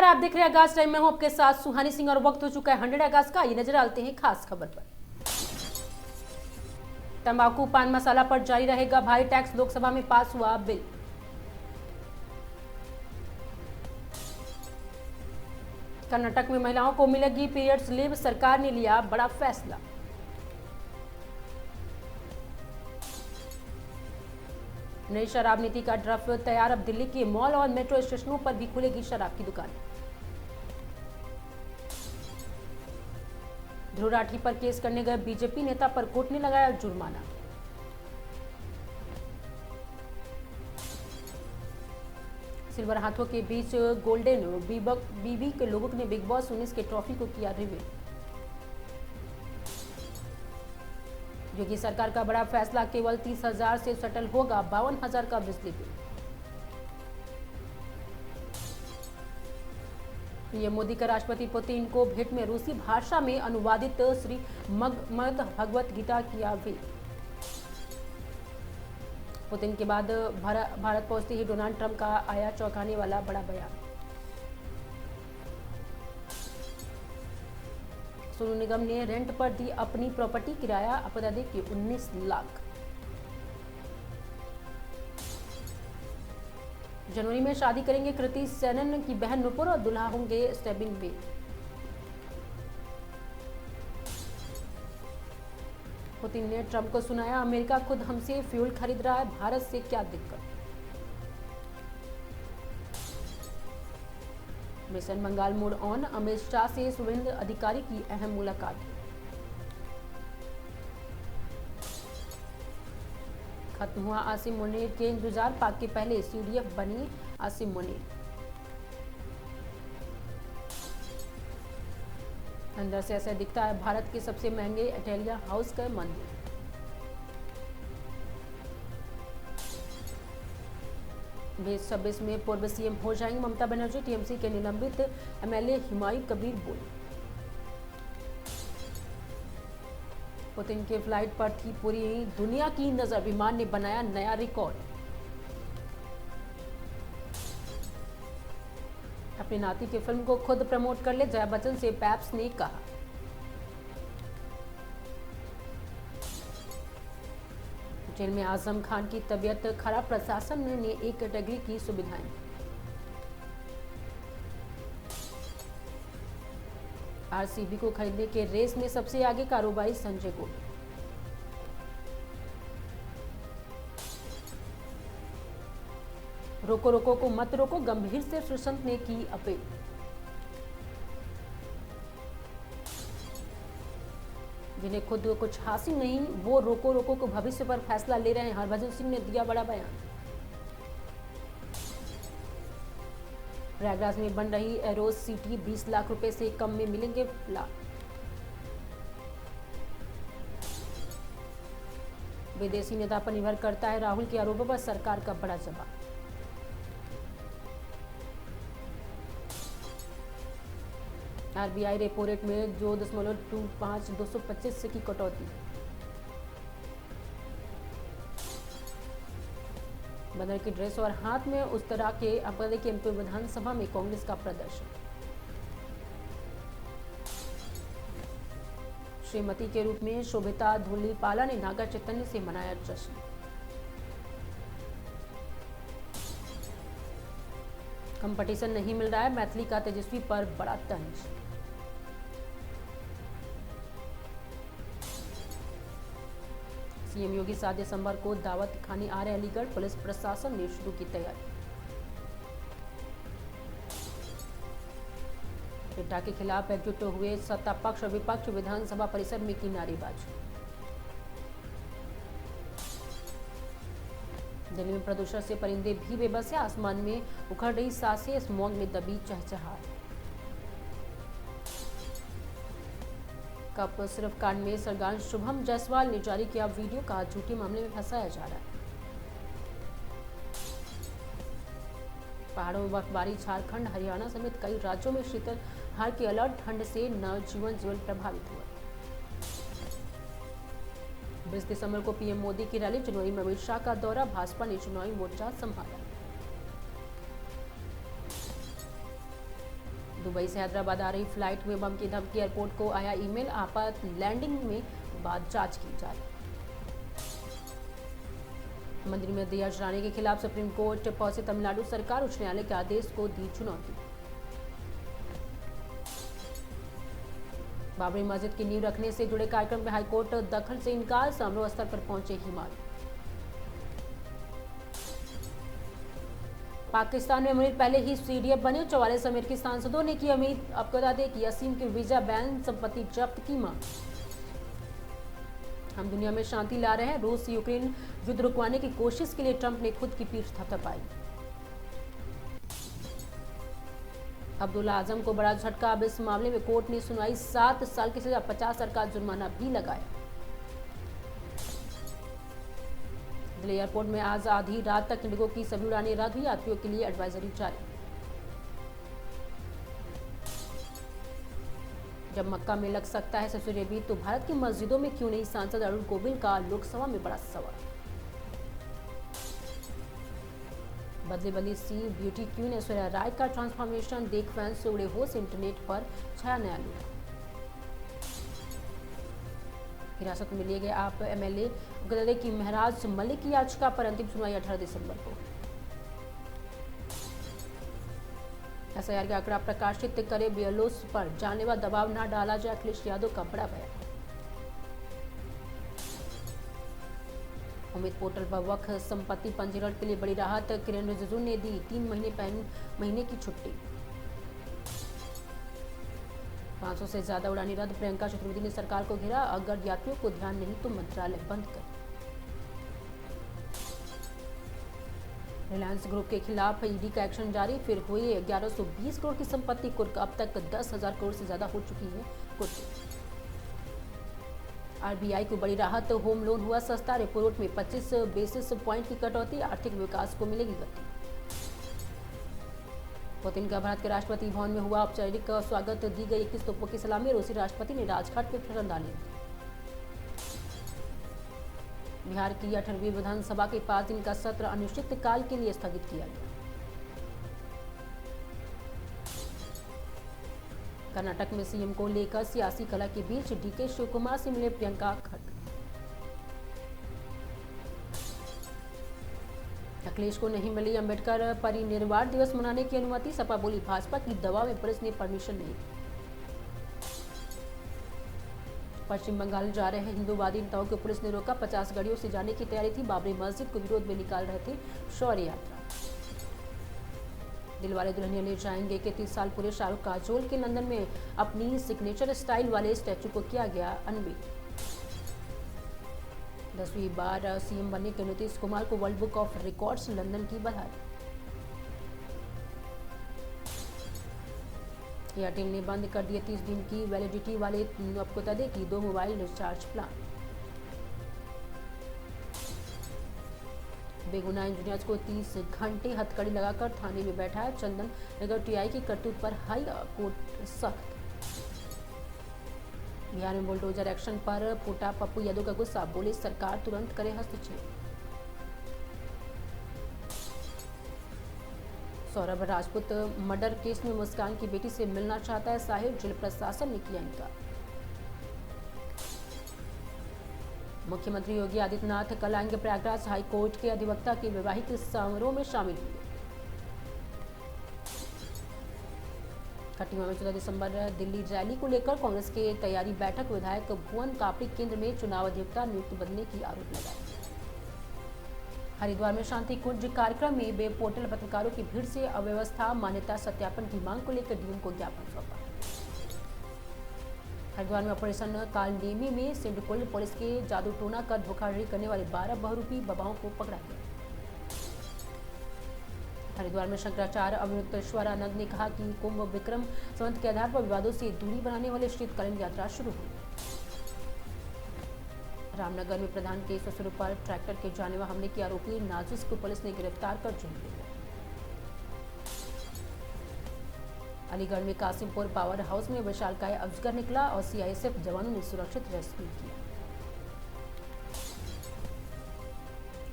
नमस्कार, आप देख रहे हैं आगाज टाइम में हूं आपके साथ सुहानी सिंह और वक्त हो चुका है 100 आगाज का। ये नजर डालते हैं खास खबर पर। तंबाकू पान मसाला पर जारी रहेगा भारी टैक्स, लोकसभा में पास हुआ बिल। कर्नाटक में महिलाओं को मिलेगी पीरियड्स लीव, सरकार ने लिया बड़ा फैसला। नई शराब नीति का ड्राफ्ट तैयार, अब दिल्ली के मॉल और मेट्रो स्टेशनों पर भी खुलेगी शराब की दुकान। ध्रुव राठी पर केस करने गए बीजेपी नेता पर कोर्ट ने लगाया जुर्माना। सिल्वर हाथों के बीच गोल्डन बीबी के लोगों ने बिग बॉस 19 के ट्रॉफी को किया रिवील। योगी सरकार का बड़ा फैसला, केवल 30,000 से सेटल होगा 52,000 का बिजली बिल। पीएम मोदी का राष्ट्रपति पुतिन को भेंट में रूसी भाषा में अनुवादित श्रीमद् भगवत गीता किया भी। पुतिन के बाद भारत पहुंचते ही डोनाल्ड ट्रंप का आया चौंकाने वाला बड़ा बयान। सोनू निगम ने रेंट पर दी अपनी प्रॉपर्टी, किराया अपराधी की 19 लाख। जनवरी में शादी करेंगे कृति सेनन की बहन नुपुर और दुल्हा होंगे स्टेबिन बे। पुतिन ने ट्रंप को सुनाया, अमेरिका खुद हमसे फ्यूल खरीद रहा है, भारत से क्या दिक्कत। Mission Bengal mode on, Amit Shah से शुभेंदु अधिकारी की अहम मुलाकात। खत्म हुआ आसिम मुनीर के इंतजार, पाक के पहले सीडीएफ बनी आसिम मुनीर। अंदर से ऐसा दिखता है भारत के सबसे महंगे इटालियन हाउस का मंदिर। बीस 26 में पूर्व सीएम हो जाएंगे ममता बनर्जी, टीएमसी के निलंबित एमएलए हुमायूं कबीर बोले। पुतिन के फ्लाइट पर थी पूरी दुनिया की नजर, विमान ने बनाया नया रिकॉर्ड। अपनी नाती की फिल्म को खुद प्रमोट कर ले, जया बच्चन से पैप्स ने कहा। जेल में आजम खान की तबीयत खराब, प्रशासन ने एक कैटेगरी की सुविधाएं। आरसीबी को खरीदने के रेस में सबसे आगे कारोबारी संजय गोयल। रोको रोको को मत रोको, गंभीर से सुशांत ने की अपील। जिन्हें खुद कुछ हासिल नहीं, वो रोको रोको को भविष्य पर फैसला ले रहे हैं, हरभजन सिंह ने दिया बड़ा बयान। प्रयागराज में बन रही एरोज सिटी, 20 लाख रुपए से कम में मिलेंगे प्लाट। विदेशी नेता पर निर्भर करता है राहुल के आरोपों पर सरकार का बड़ा जवाब। आरबीआई रेपो रेट में 2.25 की कटौती। बंदर की ड्रेस और हाथ में उस तरह के अपराधी के एमपी विधानसभा में कांग्रेस का प्रदर्शन। श्रीमती के रूप में शोभिता धूलीपाला ने नागा चैतन्य से मनाया जश्न। कंपटीशन नहीं मिल रहा है, मैथिली का तेजस्वी पर बड़ा तंज। सीएम योगी 7 दिसंबर को दावत खाने आ रहे अलीगढ़, पुलिस प्रशासन ने शुरू की तैयारी। पिटा के खिलाफ एकजुट हुए सत्ता पक्ष और विपक्ष, विधानसभा परिसर में की नारेबाजी। दिल्ली में प्रदूषण से परिंदे भी बेबस है, आसमान में उखड़ रही सांसें, स्मॉग में दबी चहचहाट। कप सिर्फ कांड में सरगर्म शुभम जायसवाल ने जारी किया वीडियो, का झूठे मामले में फंसाया जा रहा है। पहाड़ों में बर्फबारी, झारखंड हरियाणा समेत कई राज्यों में शीतलहर के अलर्ट, ठंड से जीवन प्रभावित हुआ। 20 दिसंबर को पीएम मोदी की रैली, जनवरी में अमित शाह का दौरा, भाजपा ने चुनावी मोर्चा संभाला। दुबई से हैदराबाद आ रही फ्लाइट में बम की धमकी, एयरपोर्ट को आया ईमेल, आपात लैंडिंग में बाद जांच की जा रही। मंदिर में दिया जलाने के खिलाफ सुप्रीम कोर्ट पहुंची तमिलनाडु सरकार, उच्च न्यायालय के आदेश को दी चुनौती। बाबरी मस्जिद की नींव रखने से जुड़े कार्यक्रम में हाईकोर्ट दखल से इनकार, समारोह स्तर पर पहुंचे हिमालय। पाकिस्तान में मुनीर पहले ही सीडीएफ बने, 44 अमेरिकी सांसदों ने की उम्मीद। आपको बता दें कि असीम की वीजा बैन, संपत्ति जब्त की मांग। हम दुनिया में शांति ला रहे हैं, रूस यूक्रेन युद्ध रुकवाने की कोशिश के लिए ट्रंप ने खुद की पीठ थपथपाई। अब्दुल्ला आजम को बड़ा झटका, अब इस मामले में कोर्ट ने सुनाई 7 साल की सजा, 50,000 का जुर्माना भी लगाया। दिल्ली एयरपोर्ट में आज आधी रात तक इंडिगो की सभी उड़ानें रद्द हुई, यात्रियों के लिए एडवाइजरी जारी। जब मक्का में लग सकता है ससुरे भी, तो भारत की मस्जिदों में क्यों नहीं? सांसद अरुण गोविल का लोकसभा में बड़ा सवाल। बदले बदली सी ब्यूटी क्वीन ऐश्वर्या राय का ट्रांसफॉर्मेशन देख फैंस से उड़े होश, इंटरनेट पर छाया नया लुक। हिरासत में लिए गए आप एमएलए गदरे की महराज मलिक की याचिका पर अंतिम सुनवाई 18 दिसंबर को। एसआईआर का आंकड़ा प्रकाशित करे, बीएलओस पर जानलेवा दबाव न डाला जाए, अखिलेश यादव का बड़ा बयान। उम्मीद पोर्टल पर वक्फ संपत्ति पंजीकरण के लिए बड़ी राहत, किरण रिजिजू ने दी 3 महीने की छुट्टी। 500 से ज्यादा उड़ानें रद्द, प्रियंका चतुर्वेदी ने सरकार को घेरा, अगर यात्रियों को ध्यान नहीं तो मंत्रालय बंद कर। रिलायंस ग्रुप के खिलाफ ईडी का एक्शन जारी, फिर हुई 1120 करोड़ की संपत्ति कुर्क, अब तक 10,000 करोड़ से ज्यादा हो चुकी है कुर्क। आरबीआई को बड़ी राहत, होम लोन हुआ सस्ता, रेपो रेट में 25 बेसिस पॉइंट की कटौती, आर्थिक विकास को मिलेगी गति। पुतिन का भारत के राष्ट्रपति भवन में हुआ औपचारिक स्वागत, दी गई 21 तोपों की सलामी, रूसी राष्ट्रपति ने राजघाट पर श्रद्धांजलि। बिहार की 18वीं विधानसभा के 5 दिन का सत्र अनिश्चितकाल के लिए स्थगित किया गया। कर्नाटक में सीएम को लेकर सियासी कला के बीच डीके शिवकुमार से मिले प्रियंका खट्टर। अखिलेश को नहीं मिली अंबेडकर परिनिर्वाण दिवस मनाने की अनुमति, सपा बोली भाजपा की दवा में पुलिस ने परमिशन नहीं। पश्चिम बंगाल जा रहे हिंदूवादी नेताओं को पुलिस ने रोका, 50 गाड़ियों से जाने की तैयारी थी, बाबरी मस्जिद को विरोध में निकाल रहे थे शौर्य यात्रा। दिलवाले दुल्हनिया ले जाएंगे के 30 साल पूरे शाहरुख काजोल के लंदन में अपनी सिग्नेचर स्टाइल वाले स्टैचू को किया गया अनवील। 10वीं बार सीएम बनने के नीतीश कुमार को world book of records London की बधाई। एयरटेल ने बंद कर दिए 30 दिन की वैलिडिटी वाले, आपको बता दें कि 2 मोबाइल रिचार्ज प्लान। बेगुनाह इंजीनियर्स को 30 घंटे हथकड़ी लगाकर थाने में बैठाया, चंदन नगर टीआई की करतूत पर हाई कोर्ट सख्त। बिहार में बुलडोजर एक्शन पर पोटा पप्पू यादव का गुस्सा, बोले सरकार तुरंत करे हस्तक्षेप। सौरभ राजपूत मर्डर केस में मुस्कान की बेटी से मिलना चाहता है साहिर, जेल प्रशासन ने किया इनकार। मुख्यमंत्री योगी आदित्यनाथ कल आएंगे प्रयागराज, हाई कोर्ट के अधिवक्ता के वैवाहिक समारोह में शामिल हुए। खटीमा में 14 दिसंबर दिल्ली रैली को लेकर कांग्रेस के तैयारी बैठक, विधायक भुवन कापड़ी केंद्र में चुनाव अधिवक्ता नियुक्त बनने की आरोप लगाए। हरिद्वार में शांति कुंज कार्यक्रम में वेब पोर्टल पत्रकारों की भीड़ से अव्यवस्था, मान्यता सत्यापन की मांग को लेकर डीएम को ज्ञापन सौंपा। हरिद्वार में ऑपरेशन कालनेमी में सिंडिकुल पुलिस के जादू टोना कर धोखाधड़ी करने वाले 12 बहुरूपी बाबाओं को पकड़ा गया। हरिद्वार में शंकराचार्य अमृतेश्वरानंद ने कहा कि कुंभ विक्रम संवत के आधार पर विवादों से दूरी बनाने वाले शीतकालीन यात्रा शुरू हुई। रामनगर में प्रधान के ससुर पर ट्रैक्टर के जानलेवा हमले के आरोपी नाजिस को पुलिस ने गिरफ्तार कर जेल भेजा। अलीगढ़ में कासिमपुर पावर हाउस में विशालकाय अजगर निकला और सीआईएसएफ जवानों ने सुरक्षित रेस्क्यू किया।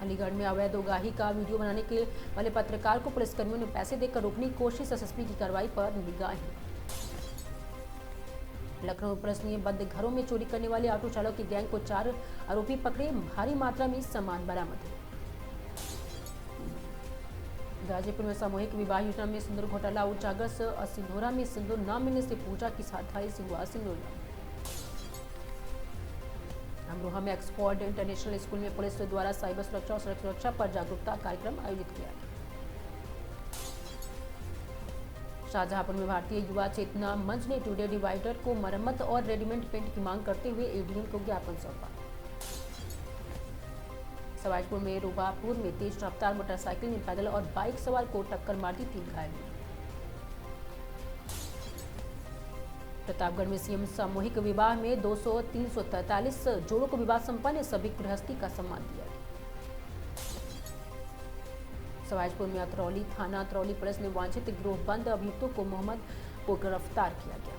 अलीगढ़ में अवैध उगाही का वीडियो बनाने के वाले पत्रकार को पुलिसकर्मियों ने पैसे देकर रोकने की कोशिश, एसएसपी की कार्रवाई पर निगाहें। लखनऊ पुलिस ने बंद घरों में चोरी करने वाले ऑटो चालक की गैंग को 4 आरोपी पकड़े, भारी मात्रा में सामान बरामद हुआ। गाजीपुर में सामूहिक विवाह योजना में सिंदूर घोटाला उजागर, सिंधोरा में सिंदूर न मिलने से पूजा की साधधारी से हुआ सिंदूर। अमरोहा में एक्सफोर्ड इंटरनेशनल स्कूल में पुलिस द्वारा साइबर सुरक्षा और सड़क सुरक्षा पर जागरूकता कार्यक्रम आयोजित किया गया। शाहजहांपुर में भारतीय युवा चेतना मंच ने टुडे डिवाइडर को मरम्मत और रेडीमेड पेंट की मांग करते हुए एडीएम को ज्ञापन सौंपा। सवाईपुर में रूबापुर में तेज रफ्तार मोटरसाइकिल ने पैदल और बाइक सवार को टक्कर मार दी, 3 घायल हुए। प्रतापगढ़ में सीएम सामूहिक विवाह में 343 जोड़ों को विवाह संपन्न, सभी गृहस्थी का सम्मान दिया गया। सवाईपुर में अतरौली थाना अतरौली पुलिस ने वांछित गिरोहबंद अभियुक्तों को मोहम्मद को गिरफ्तार किया गया।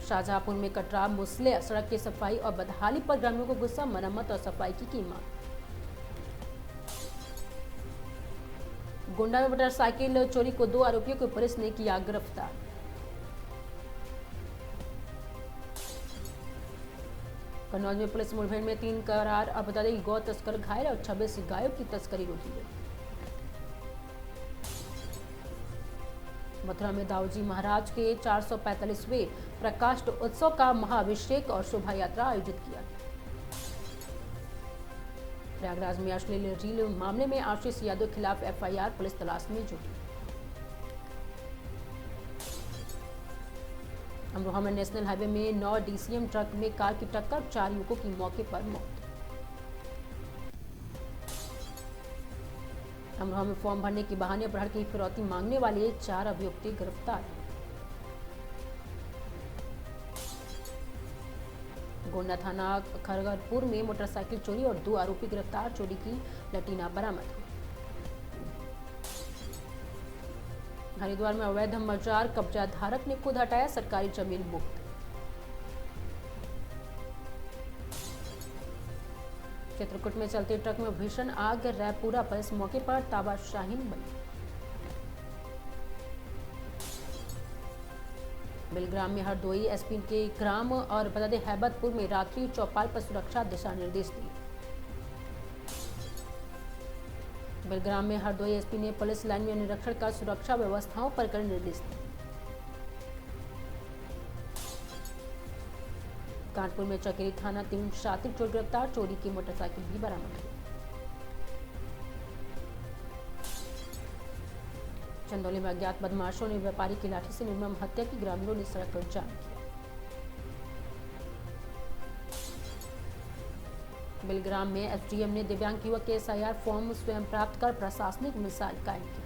शाहजहांपुर में कटरा मुसले सड़क की सफाई और बदहाली पर ग्रामीणों को गुस्सा, मरम्मत और सफाई की मांग। गोंडा में मोटरसाइकिल चोरी को 2 आरोपियों को पुलिस ने किया गिरफ्तार। कन्नौज में पुलिस मुठभेड़ में 3 करार आपराधिक गौ तस्कर घायल और 26 गायों की तस्करी रोकी गई। मथुरा में दाऊजी महाराज के 445वें प्रकाश उत्सव का महाअभिषेक और शोभा यात्रा आयोजित किया। प्रयागराज में अश्लील रील मामले में आशीष यादव के खिलाफ एफआईआर, पुलिस तलाश में जुटी। अमरोहा में नेशनल हाईवे में 9 डीसीएम ट्रक में कार की टक्कर, 4 युवकों की मौके पर मौत। अमरोहा में फॉर्म भरने के बहाने अपहरण की फिरौती मांगने वाले 4 अभियुक्त गिरफ्तार। गोंडा थाना खरगरपुर में मोटरसाइकिल चोरी और 2 आरोपी गिरफ्तार, चोरी की लटीना बरामद हुई। हरिद्वार में अवैध मजार कब्जा धारक ने खुद हटाया, सरकारी जमीन मुक्त। चित्रकूट में चलते ट्रक में भीषण आग, रैपुरा पुलिस मौके पर, ताबाशाहीन बनी। बिलग्राम में हरदोई एसपी के ग्राम और बता हैबतपुर में रात्रि चौपाल पर सुरक्षा दिशा निर्देश दिए। बिलग्राम में हरदोई एसपी ने पुलिस लाइन में निरीक्षण कर सुरक्षा व्यवस्थाओं पर कड़े निर्देश दिए। कानपुर में चकेरी थाना 3 शातिर चोर गिरफ्तार, चोरी की मोटरसाइकिल भी बरामद हुई। चंदौली में अज्ञात बदमाशों ने व्यापारी की लाठी से निर्मम हत्या की, ग्रामीणों ने सड़क पर जाम किया। बिलग्राम में एसडीएम ने दिव्यांग युवक के एसआईआर फॉर्म स्वयं प्राप्त कर प्रशासनिक मिसाल कायम की।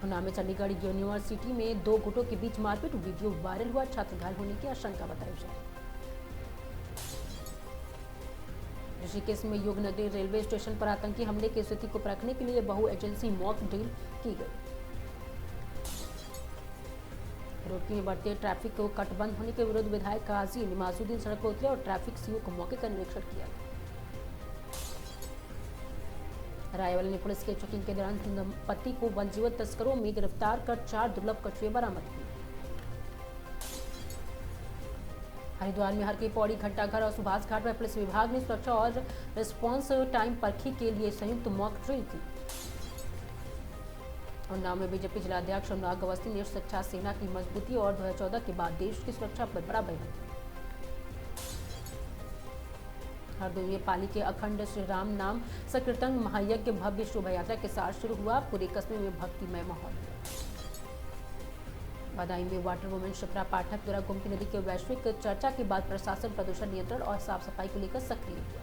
उन्नाव में चंडीगढ़ यूनिवर्सिटी में 2 गुटों के बीच मारपीट, वीडियो वायरल हुआ, छात्र घायल होने की आशंका बताई जा रही। ऋषिकेश में योगनगरी रेलवे स्टेशन पर आतंकी हमले की स्थिति को परखने के लिए बहु एजेंसी मॉक ड्रिल की गई। रोडकी में बढ़ते ट्रैफिक को कटबंद होने के विरुद्ध विधायक काजी निमाजुद्दीन सड़क पर उतरे और ट्रैफिक सीओ को मौके का निरीक्षण किया। रायवाला ने पुलिस के चेकिंग के दौरान दंपति को वन्यजीव तस्करों में गिरफ्तार कर 4 दुर्लभ कछुए बरामद किए। हरिद्वार में हर की पौड़ी, घंटाघर और सुभाष घाट में पुलिस विभाग ने सुरक्षा और रिस्पांस टाइम परखी के लिए संयुक्त मॉक ड्रिल की। उन्नाव में बीजेपी जिलाध्यक्ष अनुराग अवस्थी ने सुरक्षा सेना की मजबूती और 2014 के बाद देश की सुरक्षा पर बड़ा बयान दिया। हरदोई में पाली के अखंड श्री राम नाम संकीर्तन महायज्ञ भव्य शोभा यात्रा के साथ शुरू हुआ, पूरे कस्बे में भक्तिमय माहौल। बदायूं में वाटर वुमेन शिप्रा पाठक द्वारा गोमती नदी के वैश्विक चर्चा के बाद प्रशासन प्रदूषण नियंत्रण और साफ सफाई को लेकर सक्रिय किया।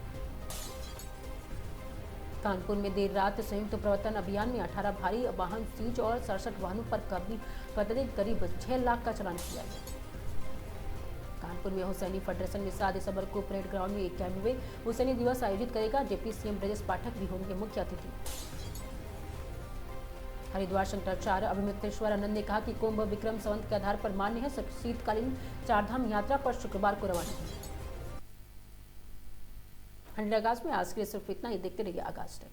कानपुर में देर रात संयुक्त प्रवर्तन अभियान में 18 भारी वाहन सीज और 67 वाहनों पर करीब 6 लाख का चालान किया गया। कानपुर में हुसैनी फेडरेशन में 7 दिसंबर को परेड ग्राउंड में 91वें हुसैनी दिवस आयोजित करेगा, डिप्टी सीएम ब्रजेश पाठक भी होंगे मुख्य अतिथि। हरिद्वार शंकराचार्य अभिमितेश्वर आनंद ने कहा कि कुंभ विक्रम संवत के आधार पर मान्य है, शीतकालीन 4 धाम यात्रा पर शुक्रवार को रवाना हुई। आगाज में आज के लिए सिर्फ इतना ही, देखते रहिए आगाज टाइम।